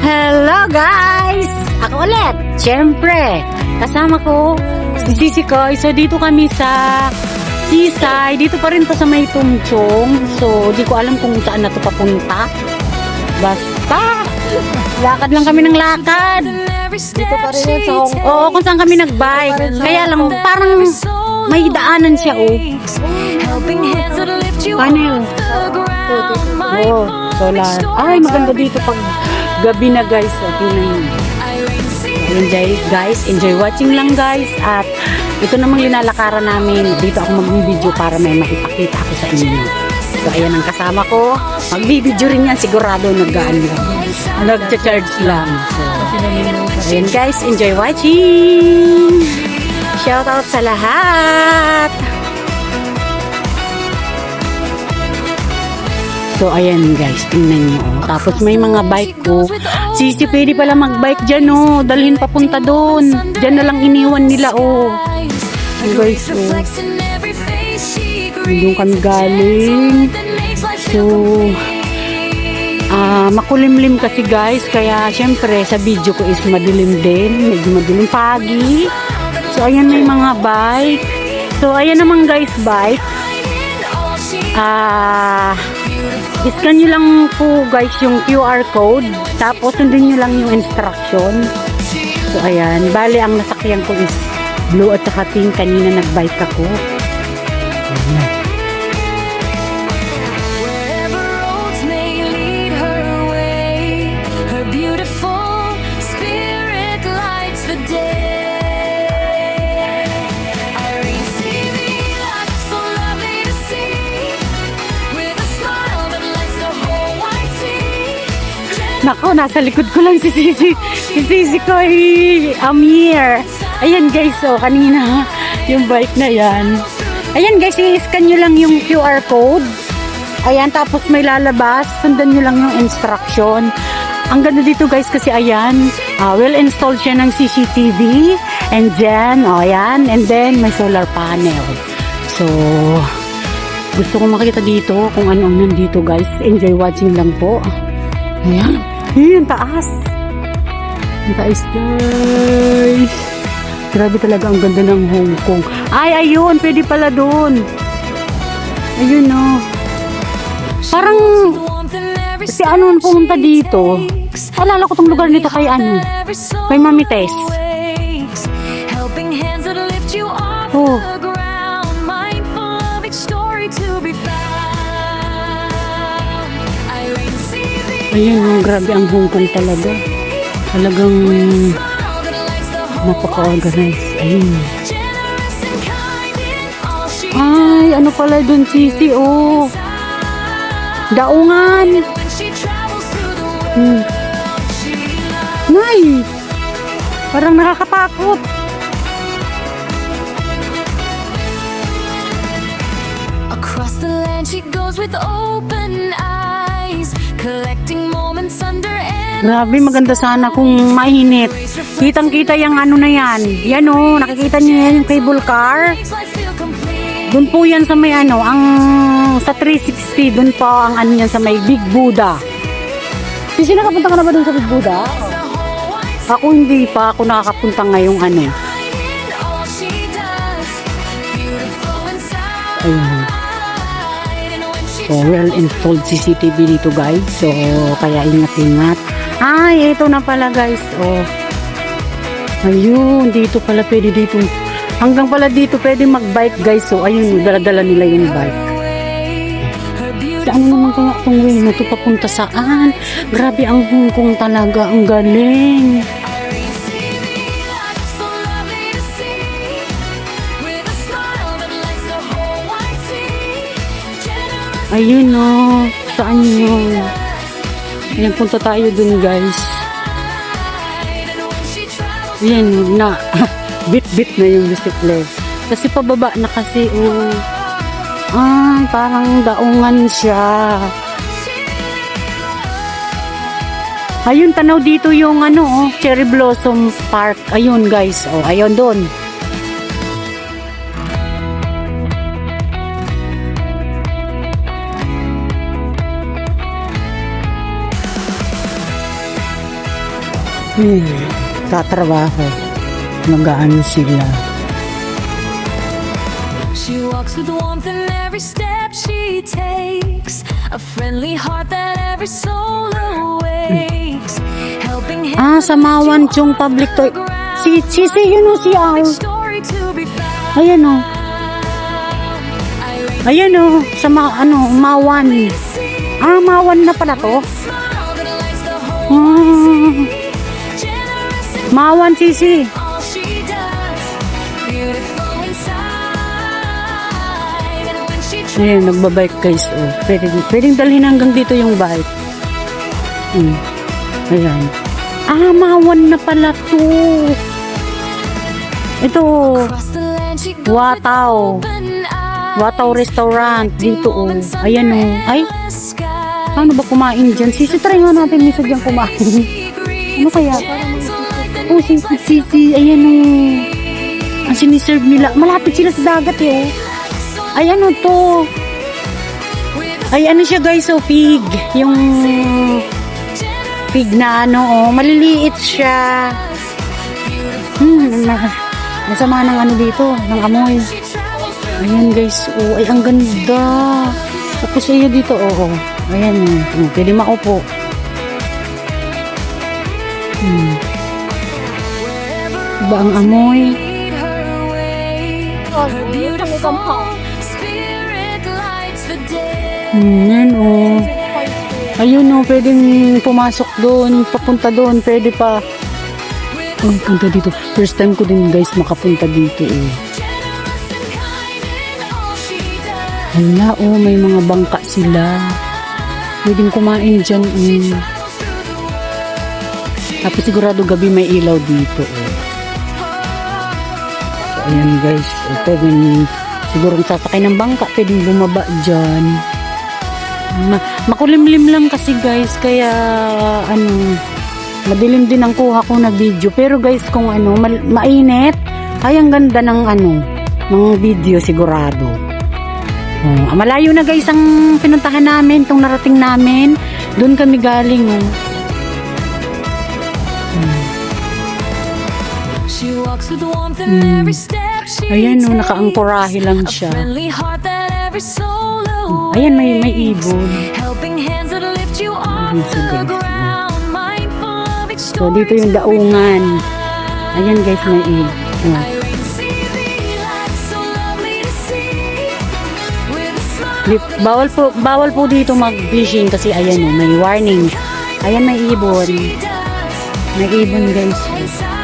Hello guys! Ako ulit, syempre, kasama ko si Sisi Koy. So dito kami sa seaside, dito pa rin to sa may Tumchong. So di ko alam kung saan na to papunta. Basta, lakad lang kami ng lakad. Dito pa rin yun sa Hong Kong. Oo, kung saan kami nagbike. Kaya lang, parang may daanan siya, oh. Paano yun? Oo, solar. Ay, maganda dito pag gabi na, guys. Okay na yun. Enjoy, guys. Enjoy watching lang, guys. At ito namang linalakaran namin. Dito ako mag-video para may makipakita ako sa inyo. So, ayan ang kasama ko. Mag-video rin yan. Sigurado nag-charge lang. So, ayan, guys. Enjoy watching. Shout out sa lahat. So, ayan guys, tingnan nyo. Tapos may mga bike ko. Sisi, pwede pala mag-bike dyan, oh. Dalhin papunta doon. Dyan na lang iniwan nila, oh. Ayan guys, oh. Doon kami galing. So, makulimlim kasi guys. Kaya, syempre, sa video ko is madilim din. Medyo madilim pagi. So, ayan may mga bike. So, ayan naman guys, bike. Scan nyo lang po guys yung QR code. Tapos sundin nyo lang yung instruction. So ayan. Bale ang nasakyan ko is blue at saka pink. Kanina nagbike ako. Ayan. Nako, nasa likod ko lang si Sisi. Si Sisi Koy Amir. Ayan guys, oh, kanina yung bike na yan. Ayan guys, i-scan nyo lang yung QR code. Ayan, tapos may lalabas. Sundan nyo lang yung instruction. Ang ganda dito guys kasi ayan, well installed siya ng CCTV. And then, oh ayan, and then may solar panel. So, gusto kong makita dito kung ano ang nandito guys. Enjoy watching lang po. Ayan. Ayan, taas. Ang taas, guys. Grabe talaga ang ganda ng Hong Kong. Ay, ayun. Pwede pala doon. Ayun, no. Parang, si ano pumunta dito. Alala ko tong lugar nito kay ano. Kay Mami Tess. Oh. Ayun, oh, grabe ang Hong Kong talaga. Talagang napaka-organize. Ayun. Ay, ano pala dun, Sisi, oh. Daungan. Nay! Parang nakakatakot. Across the land she goes with open eyes. Collecting moments under and grabe, maganda sana kung mainit. Kitang-kita yung ano na yan. Yan o, nakikita niyo yan yung cable car. Doon po yan sa may ano, ang sa 360, doon po ang ano yan sa may Big Buddha. Sisi, nakapunta ka na ba doon sa Big Buddha? Ako hindi pa, ako nakakapunta ngayong ano. Ayun. So, well-installed CCTV dito guys. So, kaya ingat-ingat. Ay, ito na pala guys. Oh. Ayun, dito pala pwede dito. Hanggang pala dito pwede mag-bike guys. So, ayun, dala-dala nila yung bike. Saan naman kaya itong way na ito papunta saan? Grabe ang Hong Kong talaga. Ang galing. Ayun o, saan yun? Ayan, punta tayo dun guys. Ayan na, bit-bit na yung bisikleta. Kasi pababa na kasi, oh. Ay, parang daungan siya. Ayun, tanaw dito yung ano, oh, Cherry Blossom Park. Ayun guys, oh, ayun dun. tatrabaho. Mag-aano sila. She walks with warmth in every step she takes, a friendly heart that every soul awakes, helping hands Sa Mawan Chung Public Toy. Si yun o, si Al. story to be found. Ayan o. Ayan o, sa Mawan. Mawan na pala to. Smile that lights the whole generous in Mawan, Sisi. all she does, beautiful inside, and when she Ayan, nagbabike guys. Oh. Pwedeng dalhin hanggang dito yung bike. Ayan. Mawan na pala to. Ito. across the land she goes Wataw. with open eyes. Wataw Restaurant. Dito oh. Ayan oh. Ay, Sky. paano ba kumain dyan? Sisi, try nga natin minsan dyan kumain. Ano kaya? Oh, sisi. Ayan oh. Ang siniserve nila. Malapit sila sa dagat eh oh. Ay, ano to? Ay, ano siya guys, oh, pig. Yung pig na ano, oh, maliliit siya. Masama ng ano dito, ng amoy. Ayan guys, oh, ay ang ganda. Tapos siya dito, oh. Ayan, oh, pwede makaupo. Iba ang amoy. Her beautiful spirit lights the day. Yan, oh. Ayun, oh, pwedeng pumasok doon, papunta doon, pwede pa. Oh, punta dito. First time ko din guys makapunta dito eh. Hala, oh, may mga bangka sila. Pwedeng kumain dyan. Tapos sigurado gabi may ilaw dito eh. So, ayan guys. Ito, siguro sasakay ng bangka, pwedeng bumaba dyan. Makulimlim lang kasi guys, kaya madilim din ang kuha ko na video. Pero guys, kung mainit, ay ang ganda ng ng video sigurado. Malayo na guys ang pinuntahan namin, tong narating namin. Doon kami galing She walks with warmth in every step she Ayan takes, nakaangkorahe lang a siya. friendly heart that every soul awaits, Ayan, may ibon. helping hands that lift you off Ayun, so the guys, ground, mindful of each So story dito yung to be daungan. found. Ayan guys, may ibon. Irene sea lights, so lovely to see, with a smile that Bawal po dito mag-fishing kasi ayan may warning. Ayan, may ibon. she does, May ibon guys. inside,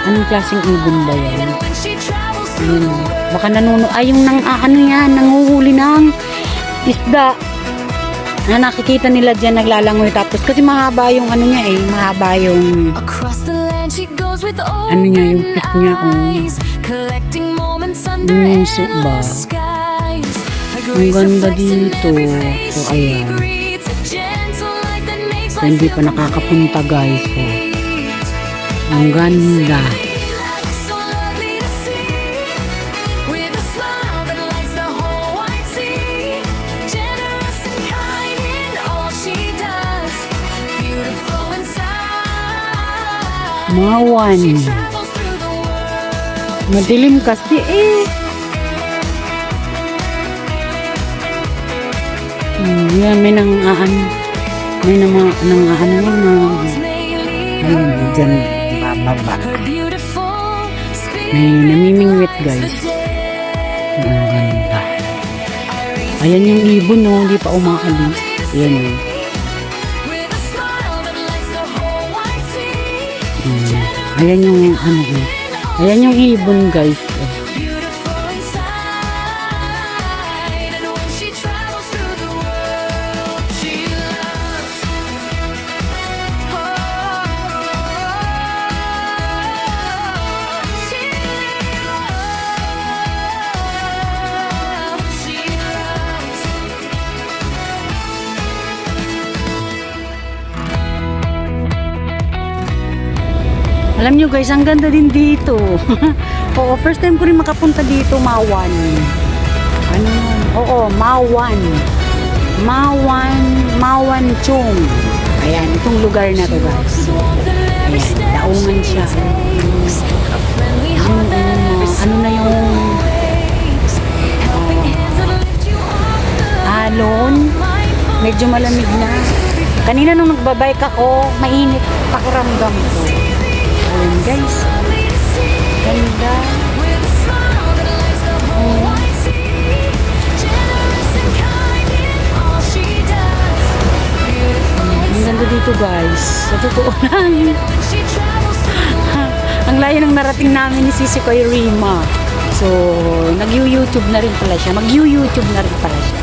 Anong klaseng ibon ba yan? and when she travels through the world. Baka yung nanguhuli ng isda. Nakikita nila dyan naglalangoy tapos kasi mahaba yung niya mahaba yung Across the land she goes with niya, yung pick niya, eyes, collecting moments under yung ba? endless skies. Her Ang grace ganda reflects in dito. every face So she ayan. greets, a gentle light that makes life Hindi feel pa nakakapunta guys. So, complete. ang ganda. So lovely to see, with a smile that lights the whole wide sea. Generous and kind in all she does, beautiful inside. Mawan. She travels through the world. Madilim kasi yan, may ayun, dyan, bababa. Her beautiful May spirit namimingwit lights guys. the day. Ang ganda. Ayan yung ibon hindi pa umaalis. Ayan With a smile that lights the whole wide sea. Ayan yung ayan yung ibon guys. Beautiful inside, and when she travels through the world, she loves. She loves. Alam nyo guys, ang ganda din dito. Oo, first time ko rin makapunta dito, Mawan. Oo, Mawan. Mawan Chung. Ayan, itong lugar na to guys. Warmth and every Ayan, step daungan she siya. takes. A friendly heart that every Ano na yung soul aches. Helping hands that lift you off the alon? mindful. Medyo malamig na. Kanina nung nagbabike ako, mainit pakiramdam ko. Ayan guys, Lovely to see. ganda. With a smile that lights the whole wide sea. Generous and kind in all she does. Beautiful Ang ganda dito guys. Sa totoo lang. when she travels through. Ang layo ng narating namin ni Sisi Koy Rima. So, nag-YouTube na rin pala siya. Mag-YouTube na rin pala siya.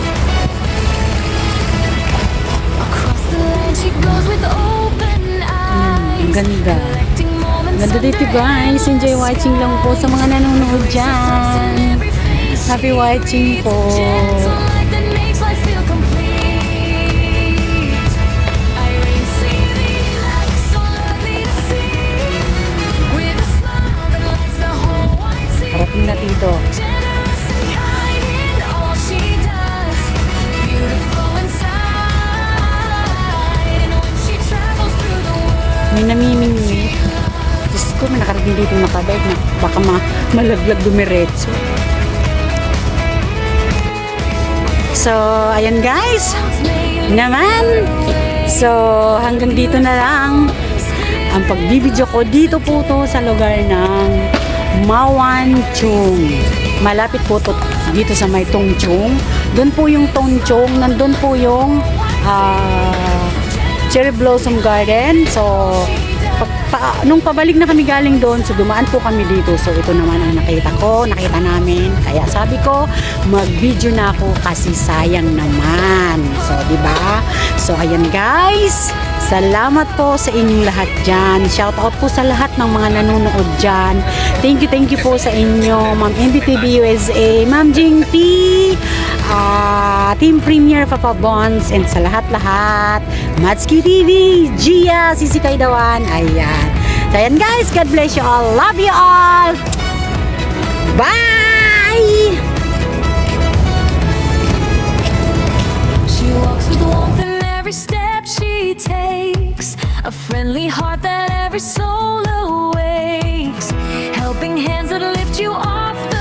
Across the land she goes with open eyes. Ang ganda. Collecting moments Ganda dito guys. Enjoy watching lang po sa mga nanonood dyan. Happy watching po. Parating na dito. May namimingwit. Diyos ko, may nakarating dito nakabike na baka malaglag dumiretso. So, ayan guys. Naman. So, hanggang dito na lang ang pagbibideo ko dito po to sa lugar ng Mawanchong. Malapit po to dito sa may Tongchong. Doon po yung Tongchong. Nandun po yung Cherry Blossom Garden. So, nung pabalik na kami galing doon, so dumaan po kami dito. So, ito naman ang nakita namin. Kaya sabi ko, mag-video na ako kasi sayang naman. So, di ba? So, ayan guys. Salamat po sa inyong lahat dyan. Shout out po sa lahat ng mga nanonood dyan. Thank you po sa inyo. Ma'am NDTV USA, Ma'am Jing P, Team Premier Papa Bonds, and sa lahat-lahat, Matsuki TV, Gia, Sisi Kaidawan. Ayan. So, ayan guys. God bless you all. Love you all. Bye! She walks with warmth in every step she takes. A friendly heart that every soul awakes. Helping hands that lift you off the